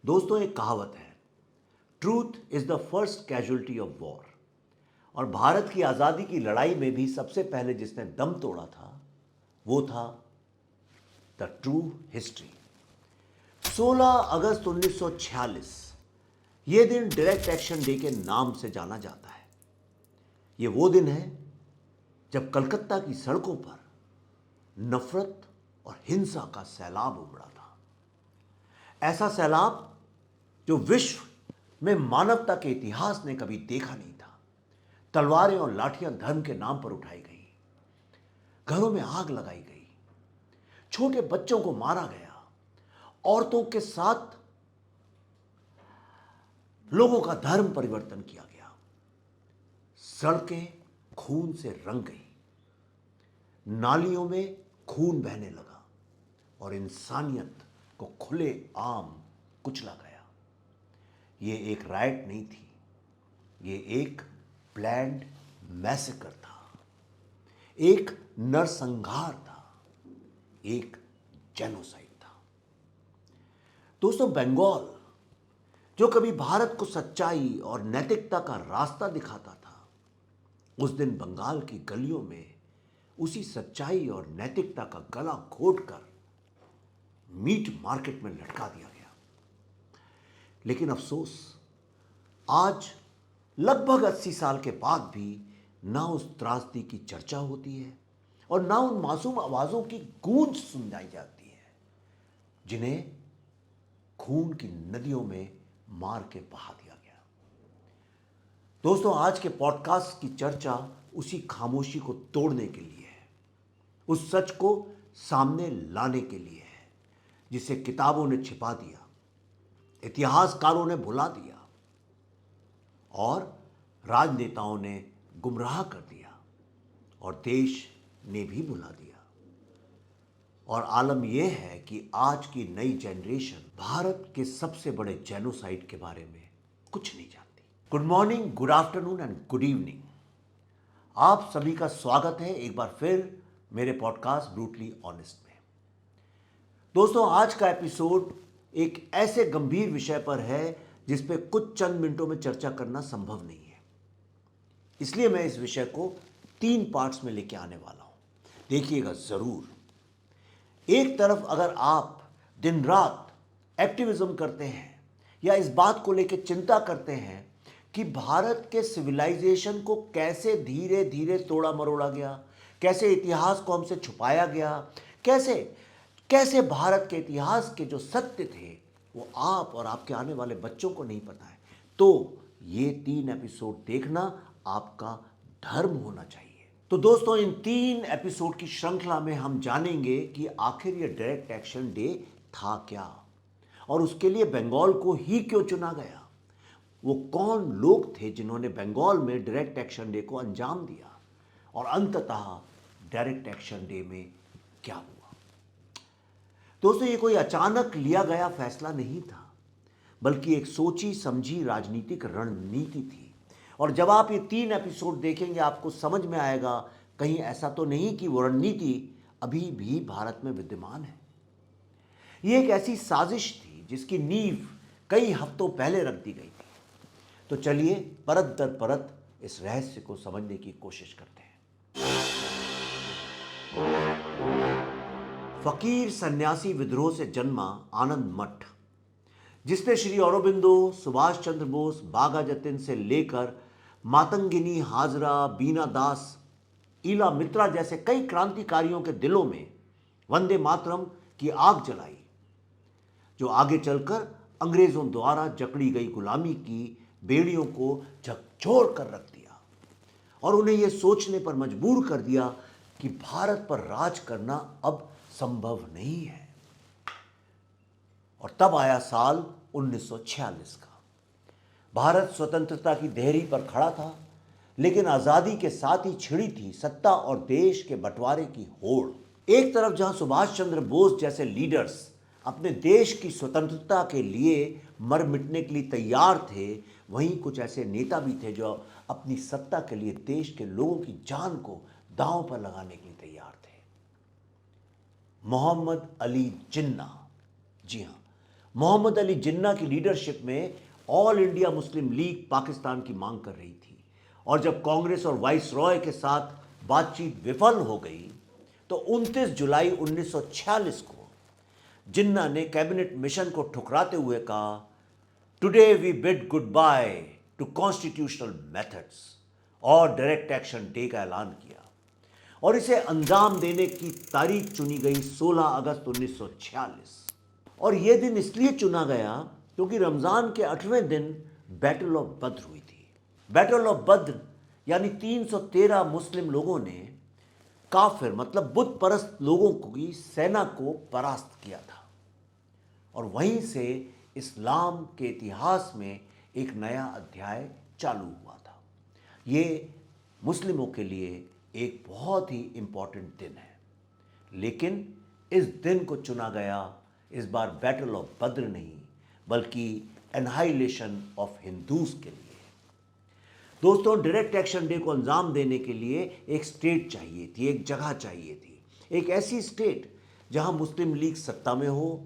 दोस्तों, एक कहावत है, truth is the first casualty of war. और भारत की आज़ादी की लड़ाई में भी सबसे पहले जिसने दम तोड़ा था वो था द ट्रू हिस्ट्री। 16 अगस्त 1946 ये दिन डायरेक्ट एक्शन डे के नाम से जाना जाता है। ये वो दिन है जब कलकत्ता की सड़कों पर नफरत और हिंसा का सैलाब उमड़ा था। ऐसा सैलाब जो विश्व में मानवता के इतिहास ने कभी देखा नहीं था। तलवारें और लाठियां धर्म के नाम पर उठाई गई, घरों में आग लगाई गई, छोटे बच्चों को मारा गया, औरतों के साथ लोगों का धर्म परिवर्तन किया गया, सड़कें खून से रंग गई, नालियों में खून बहने लगा और इंसानियत को खुले आम कुचला गया। ये एक राइट नहीं थी, ये एक प्लान्ड मैसेकर था, एक नरसंहार था, एक जेनोसाइड था। दोस्तों, बंगाल जो कभी भारत को सच्चाई और नैतिकता का रास्ता दिखाता था, उस दिन बंगाल की गलियों में उसी सच्चाई और नैतिकता का गला घोटकर मीट मार्केट में लटका दिया गया। लेकिन अफसोस, आज लगभग 80 साल के बाद भी ना उस त्रासदी की चर्चा होती है और ना उन मासूम आवाजों की गूंज सुनाई जाती है जिन्हें खून की नदियों में मार के बहा दिया गया। दोस्तों, आज के पॉडकास्ट की चर्चा उसी खामोशी को तोड़ने के लिए है, उस सच को सामने लाने के लिए है जिसे किताबों ने छिपा दिया, इतिहासकारों ने भुला दिया और राजनेताओं ने गुमराह कर दिया और देश ने भी भुला दिया। और आलम यह है कि आज की नई जनरेशन भारत के सबसे बड़े जेनोसाइड के बारे में कुछ नहीं जानती। Good morning, good afternoon and good evening. आप सभी का स्वागत है एक बार फिर मेरे पॉडकास्ट ब्रूटली ऑनेस्ट में। दोस्तों, आज का एपिसोड एक ऐसे गंभीर विषय पर है जिस पे कुछ चंद मिनटों में चर्चा करना संभव नहीं है। इसलिए मैं इस विषय को 3 पार्ट्स में लेके आने वाला हूं। देखिएगा जरूर। एक तरफ अगर आप दिन रात एक्टिविज्म करते हैं या इस बात को लेकर चिंता करते हैं कि भारत के सिविलाइजेशन को कैसे धीरे धीरे तोड़ा मरोड़ा गया, कैसे इतिहास को हमसे छुपाया गया, कैसे कैसे भारत के इतिहास के जो सत्य थे वो आप और आपके आने वाले बच्चों को नहीं पता है, तो ये 3 एपिसोड देखना आपका धर्म होना चाहिए। तो दोस्तों, इन 3 एपिसोड की श्रृंखला में हम जानेंगे कि आखिर ये डायरेक्ट एक्शन डे था क्या और उसके लिए बंगाल को ही क्यों चुना गया। वो कौन लोग थे जिन्होंने बंगाल में डायरेक्ट एक्शन डे को अंजाम दिया और अंततः डायरेक्ट एक्शन डे में क्या हुआ। दोस्तों, ये कोई अचानक लिया गया फैसला नहीं था, बल्कि एक सोची समझी राजनीतिक रणनीति थी। और जब आप ये 3 एपिसोड देखेंगे आपको समझ में आएगा कहीं ऐसा तो नहीं कि वो रणनीति अभी भी भारत में विद्यमान है। ये एक ऐसी साजिश थी जिसकी नींव कई हफ्तों पहले रख दी गई थी। तो चलिए परत दर परत इस रहस्य को समझने की कोशिश करते हैं। फकीर सन्यासी विद्रोह से जन्मा आनंद मठ, जिसने श्री अरबिंदो, सुभाष चंद्र बोस, बाघा जतिन से लेकर मातंगिनी हाजरा, बीना दास, ईला मित्रा जैसे कई क्रांतिकारियों के दिलों में वंदे मातरम की आग जलाई, जो आगे चलकर अंग्रेजों द्वारा जकड़ी गई गुलामी की बेड़ियों को झकझोर कर रख दिया और उन्हें यह सोचने पर मजबूर कर दिया कि भारत पर राज करना अब संभव नहीं है। और तब आया साल 1946 का। भारत स्वतंत्रता की देहरी पर खड़ा था, लेकिन आजादी के साथ ही छिड़ी थी सत्ता और देश के बंटवारे की होड़। एक तरफ जहां सुभाष चंद्र बोस जैसे लीडर्स अपने देश की स्वतंत्रता के लिए मर मिटने के लिए तैयार थे, वहीं कुछ ऐसे नेता भी थे जो अपनी सत्ता के लिए देश के लोगों की जान को दांव पर लगाने के लिए तैयार थे। मोहम्मद अली जिन्ना, जी हां, मोहम्मद अली जिन्ना की लीडरशिप में all India Muslim league Pakistan की मांग कर रही थी, और जब कांग्रेस और वाइस रॉय के साथ बातचीत विफल हो गई तो 29 जुलाई 1946 को जिन्ना ने कैबिनेट मिशन को ठुकराते हुए कहा, today we bid goodbye to constitutional methods, और डायरेक्ट एक्शन डे का ऐलान किया, और इसे अंजाम देने की तारीख चुनी गई 16 अगस्त 1946। और यह दिन इसलिए चुना गया क्योंकि रमज़ान के 8वें दिन बैटल ऑफ बद्र हुई थी। बैटल ऑफ बद्र यानी 313 मुस्लिम लोगों ने काफिर मतलब बुत परस्त लोगों की सेना को परास्त किया था, और वहीं से इस्लाम के इतिहास में एक नया अध्याय चालू हुआ था। ये मुस्लिमों के लिए एक बहुत ही इम्पॉर्टेंट दिन है, लेकिन इस दिन को चुना गया इस बार बैटल ऑफ बद्र नहीं, बल्कि एनहाइलेशन ऑफ हिंदूज के लिए। दोस्तों, डायरेक्ट एक्शन डे को अंजाम देने के लिए एक स्टेट चाहिए थी, एक जगह चाहिए थी, एक ऐसी स्टेट जहां मुस्लिम लीग सत्ता में हो,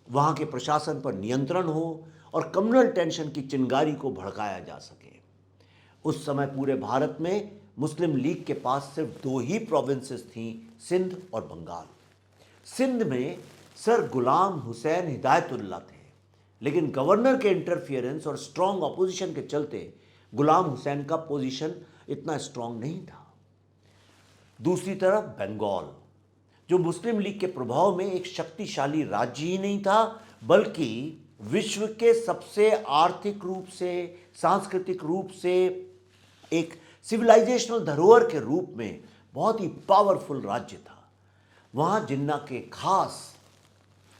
वहां के प्रशासन पर नियंत्रण हो और कम्युनल टेंशन की चिंगारी को भड़काया जा सके। उस समय पूरे भारत में मुस्लिम लीग के पास सिर्फ 2 ही प्रोविंसेस थीं, सिंध और बंगाल। सिंध में सर गुलाम हुसैन हिदायतुल्लाह थे, लेकिन गवर्नर के इंटरफियरेंस और स्ट्रांग ऑपोजिशन के चलते गुलाम हुसैन का पोजीशन इतना स्ट्रांग नहीं था। दूसरी तरफ बंगाल, जो मुस्लिम लीग के प्रभाव में एक शक्तिशाली राज्य ही नहीं था, बल्कि विश्व के सबसे आर्थिक रूप से, सांस्कृतिक रूप से, एक सिविलाइजेशनल धरोहर के रूप में बहुत ही पावरफुल राज्य था। वहाँ जिन्ना के खास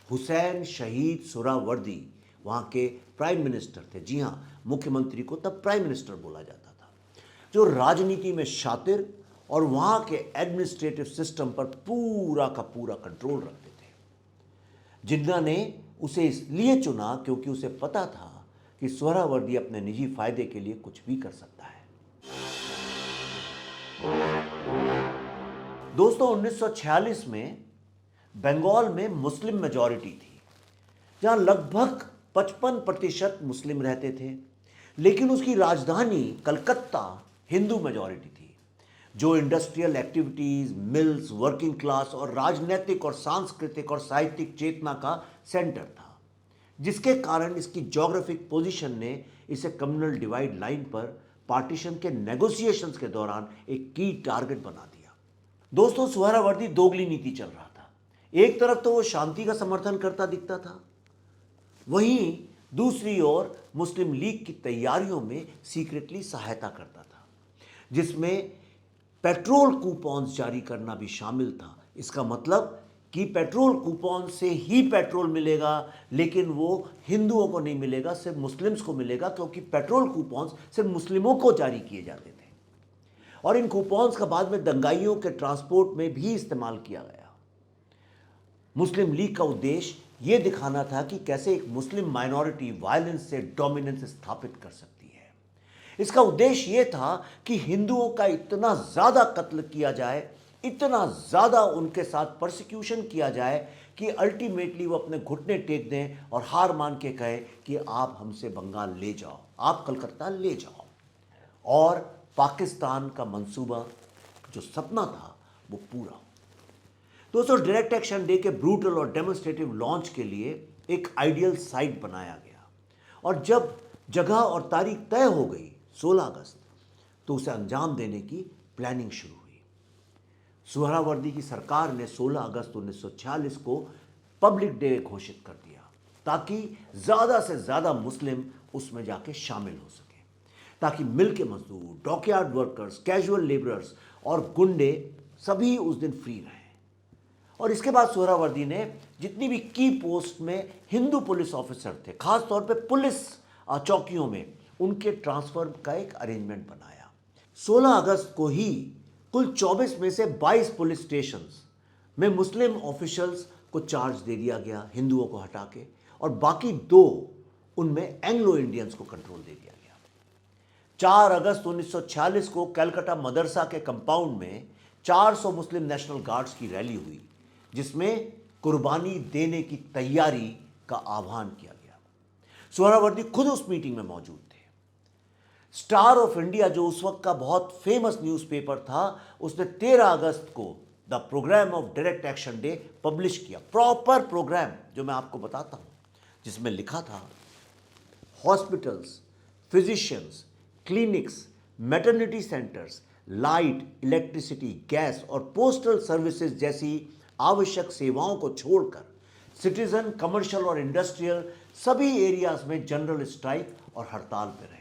हुसैन शहीद सुहरावर्दी वहाँ के प्राइम मिनिस्टर थे। जी हाँ, मुख्यमंत्री को तब प्राइम मिनिस्टर बोला जाता था, जो राजनीति में शातिर और वहाँ के एडमिनिस्ट्रेटिव सिस्टम पर पूरा का पूरा कंट्रोल रखते थे। जिन्ना ने उसे इसलिए चुना क्योंकि उसे पता था कि सुहरावर्दी अपने निजी फायदे के लिए कुछ भी कर सकता है। दोस्तों, 1946 में बंगाल में मुस्लिम मेजॉरिटी थी, जहां लगभग 55% मुस्लिम रहते थे, लेकिन उसकी राजधानी कलकत्ता हिंदू मेजॉरिटी थी, जो industrial activities, mills, working class और राजनीतिक और सांस्कृतिक और साहित्यिक चेतना का सेंटर था, जिसके कारण इसकी ज्योग्राफिक पोजीशन ने इसे कम्युनल डिवाइड लाइन पर पार्टीशन के नेगोशिएशंस के दौरान एक की टारगेट बना दिया। दोस्तों, सुहरावर्दी दोगली नीति चल रहा था। एक तरफ तो वो शांति का समर्थन करता दिखता था, वहीं दूसरी ओर मुस्लिम लीग की तैयारियों में सीक्रेटली सहायता करता था, जिसमें पेट्रोल कूपन्स जारी करना भी शामिल था। इसका मतलब कि पेट्रोल कूपन से ही पेट्रोल मिलेगा, लेकिन वो हिंदुओं को नहीं मिलेगा, सिर्फ मुस्लिम्स को मिलेगा, क्योंकि पेट्रोल कूपन्स सिर्फ मुस्लिमों को जारी किए जाते थे। और इन कूपन्स का बाद में दंगाइयों के ट्रांसपोर्ट में भी इस्तेमाल किया गया। मुस्लिम लीग का उद्देश्य ये दिखाना था कि कैसे एक मुस्लिम माइनॉरिटी वायलेंस से डोमिनेंस स्थापित कर सकती है। इसका उद्देश्य ये था कि हिंदुओं का इतना ज़्यादा कत्ल किया जाए, इतना ज़्यादा उनके साथ परसिक्यूशन किया जाए कि अल्टीमेटली वो अपने घुटने टेक दें और हार मान के कहे कि आप हमसे बंगाल ले जाओ, आप कलकत्ता ले जाओ, और पाकिस्तान का मंसूबा, जो सपना था, वो पूरा। दोस्तों, डायरेक्ट एक्शन डे के ब्रूटल और डेमोन्स्ट्रेटिव लॉन्च के लिए एक आइडियल साइट बनाया गया, और जब जगह और तारीख तय हो गई 16 अगस्त, तो उसे अंजाम देने की प्लानिंग शुरू हुई। सुहरावर्दी की सरकार ने 16 अगस्त 1946 को पब्लिक डे घोषित कर दिया, ताकि ज़्यादा से ज़्यादा मुस्लिम उसमें जाके शामिल हो सके, ताकि मिल के मजदूर, डॉकयार्ड वर्कर्स, कैजुअल लेबरर्स और गुंडे सभी उस दिन फ्री रहें। और इसके बाद सुहरावर्दी ने जितनी भी की पोस्ट में हिंदू पुलिस ऑफिसर थे, खास तौर पे पुलिस चौकियों में, उनके ट्रांसफर का एक अरेंजमेंट बनाया। 16 अगस्त को ही कुल 24 में से 22 पुलिस स्टेशंस में मुस्लिम ऑफिशियल्स को चार्ज दे दिया गया, हिंदुओं को हटा के, और बाकी 2 उनमें एंग्लो इंडियंस को कंट्रोल दे दिया गया। 4 अगस्त 1946 को कलकत्ता मदरसा के कंपाउंड में 400 मुस्लिम नेशनल गार्ड्स की रैली हुई, जिसमें कुर्बानी देने की तैयारी का आह्वान किया गया। सोहरावर्दी खुद उस मीटिंग में मौजूद थे। स्टार ऑफ इंडिया जो उस वक्त का बहुत फेमस न्यूज़पेपर था, उसने 13 अगस्त को the programme of direct action day publish किया। प्रॉपर प्रोग्राम जो मैं आपको बताता हूं, जिसमें लिखा था hospitals, physicians, clinics, maternity centres, light, electricity, gas और पोस्टल सर्विसेज जैसी आवश्यक सेवाओं को छोड़कर सिटीजन, कमर्शियल और इंडस्ट्रियल सभी एरियाज में जनरल स्ट्राइक और हड़ताल पर रहेंगे।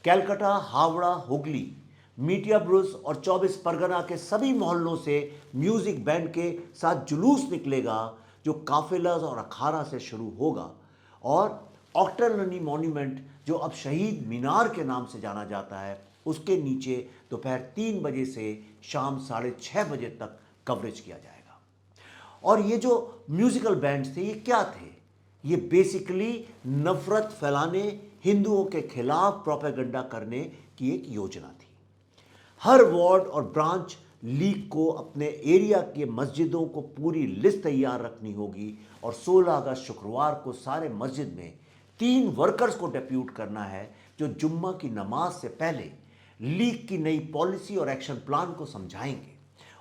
कैलकाटा, हावड़ा, हुगली, मीटियाब्रुज और 24 परगना के सभी मोहल्लों से म्यूजिक बैंड के साथ जुलूस निकलेगा जो काफिला और अखाड़ा से शुरू होगा और ऑक्टरननी मॉन्यूमेंट जो अब शहीद मीनार के नाम से जाना जाता है, उसके नीचे दोपहर 3 बजे से शाम 6:30 बजे तक कवरेज किया जाएगा। और ये जो म्यूजिकल बैंड्स थे, ये क्या थे? ये बेसिकली नफरत फैलाने, हिंदुओं के खिलाफ प्रोपेगेंडा करने की एक योजना थी। हर वार्ड और ब्रांच लीग को अपने एरिया के मस्जिदों को पूरी लिस्ट तैयार रखनी होगी और 16 अगस्त शुक्रवार को सारे मस्जिद में 3 वर्कर्स को डेप्यूट करना है जो जुम्मा की नमाज से पहले लीग की नई पॉलिसी और एक्शन प्लान को समझाएंगे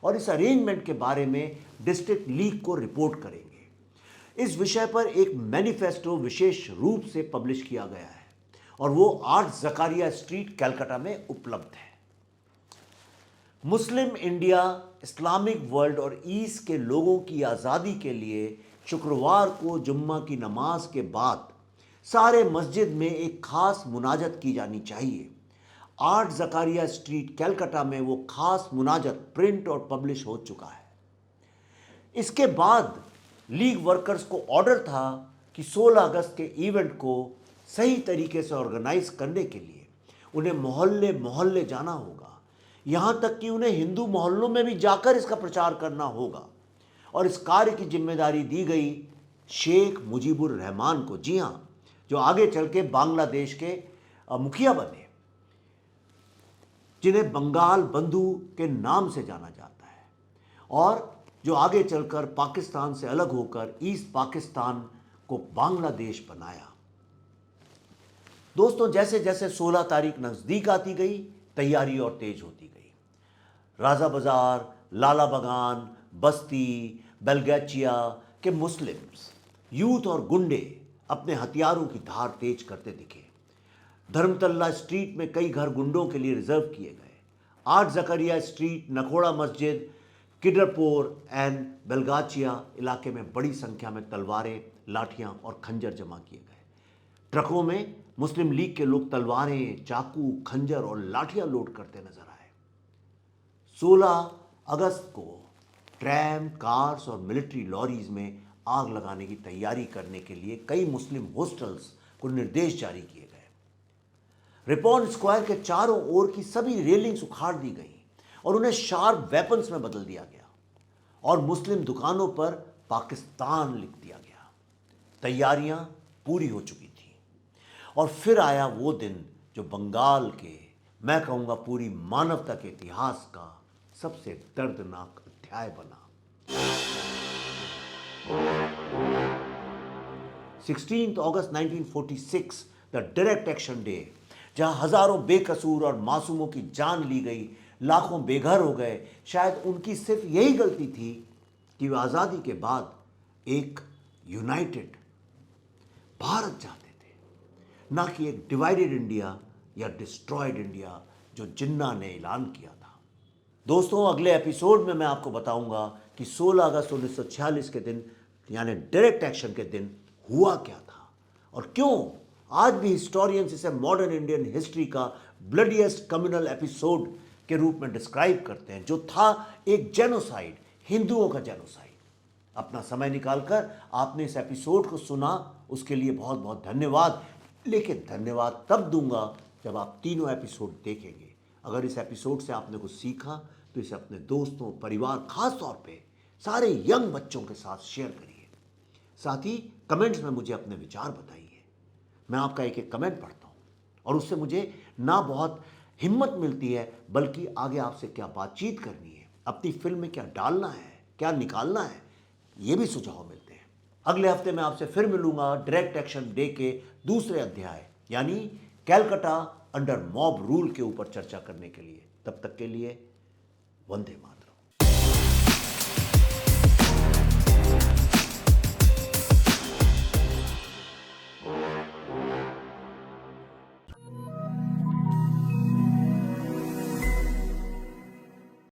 और इस अरेंजमेंट के बारे में डिस्ट्रिक्ट लीग को रिपोर्ट करेंगे। इस विषय पर एक मैनिफेस्टो विशेष रूप से पब्लिश किया गया है और वो 8 जकारिया स्ट्रीट कलकत्ता में उपलब्ध है। मुस्लिम इंडिया, इस्लामिक वर्ल्ड और ईस्ट के लोगों की आज़ादी के लिए शुक्रवार को जुम्मा की नमाज के बाद सारे मस्जिद में एक खास मुनाजत की जानी चाहिए। 8 जकारिया स्ट्रीट कलकत्ता में वो खास मुनाजत प्रिंट और पब्लिश हो चुका है। इसके बाद लीग वर्कर्स को ऑर्डर था कि 16 अगस्त के इवेंट को सही तरीके से ऑर्गेनाइज करने के लिए उन्हें मोहल्ले मोहल्ले जाना होगा, यहाँ तक कि उन्हें हिंदू मोहल्लों में भी जाकर इसका प्रचार करना होगा। और इस कार्य की जिम्मेदारी दी गई शेख मुजीबुर रहमान को। जी हाँ, जो आगे चल के बांग्लादेश के मुखिया बने, जिन्हें बंगाल बंधु के नाम से जाना जाता है और जो आगे चलकर पाकिस्तान से अलग होकर ईस्ट पाकिस्तान को बांग्लादेश बनाया। दोस्तों, जैसे जैसे 16 तारीख नज़दीक आती गई, तैयारी और तेज होती गई। राजा बाजार, लाला बगान, बस्ती, बेलगैचिया के मुस्लिम्स, यूथ और गुंडे अपने हथियारों की धार तेज करते दिखे। धर्मतल्ला स्ट्रीट में कई घर गुंडों के लिए रिजर्व किए गए। 8 जकरिया स्ट्रीट, नखोड़ा मस्जिद, किडरपोर एंड बेलगाचिया इलाके में बड़ी संख्या में तलवारें, लाठियां और खंजर जमा किए गए। ट्रकों में मुस्लिम लीग के लोग तलवारें, चाकू, खंजर और लाठियां लोड करते नजर आए। 16 अगस्त को ट्रैम, कार्स और मिलिट्री लॉरीज में आग लगाने की तैयारी करने के लिए कई मुस्लिम हॉस्टल्स को निर्देश जारी किए गए। रिपॉन स्क्वायर के चारों ओर की सभी रेलिंग्स उखाड़ दी गई और उन्हें शार्प वेपन्स में बदल दिया गया और मुस्लिम दुकानों पर पाकिस्तान लिख दिया गया। तैयारियां पूरी हो चुकी थी और फिर आया वो दिन जो बंगाल के, मैं कहूंगा पूरी मानवता के इतिहास का सबसे दर्दनाक अध्याय बना। 16 अगस्त 1946 द डायरेक्ट एक्शन डे, जहां हजारों बेकसूर और मासूमों की जान ली गई, लाखों बेघर हो गए। शायद उनकी सिर्फ यही गलती थी कि वे आज़ादी के बाद एक यूनाइटेड भारत चाहते थे, ना कि एक डिवाइडेड इंडिया या डिस्ट्रॉयड इंडिया जो जिन्ना ने ऐलान किया था। दोस्तों, अगले एपिसोड में मैं आपको बताऊंगा कि 16 अगस्त 1946 के दिन, यानी डायरेक्ट एक्शन के दिन, हुआ क्या था और क्यों आज भी हिस्टोरियंस इसे मॉडर्न इंडियन हिस्ट्री का ब्लडीएस्ट कम्युनल एपिसोड के रूप में डिस्क्राइब करते हैं, जो था एक जेनोसाइड, हिंदुओं का जेनोसाइड। अपना समय निकालकर आपने इस एपिसोड को सुना, उसके लिए बहुत बहुत धन्यवाद। लेकिन धन्यवाद तब दूंगा जब आप तीनों एपिसोड देखेंगे। अगर इस एपिसोड से आपने कुछ सीखा तो इसे अपने दोस्तों, परिवार, खास तौर पे सारे यंग बच्चों के साथ शेयर करिए। साथ ही कमेंट्स में मुझे अपने विचार बताइए। मैं आपका एक एक कमेंट पढ़ता हूँ और उससे मुझे ना बहुत हिम्मत मिलती है, बल्कि आगे आपसे क्या बातचीत करनी है, अपनी फिल्म में क्या डालना है, क्या निकालना है, ये भी सुझाव मिलते हैं। अगले हफ्ते मैं आपसे फिर मिलूंगा डायरेक्ट एक्शन डे के दूसरे अध्याय यानी कैलकाटा अंडर मॉब रूल के ऊपर चर्चा करने के लिए। तब तक के लिए वंदे मातरम।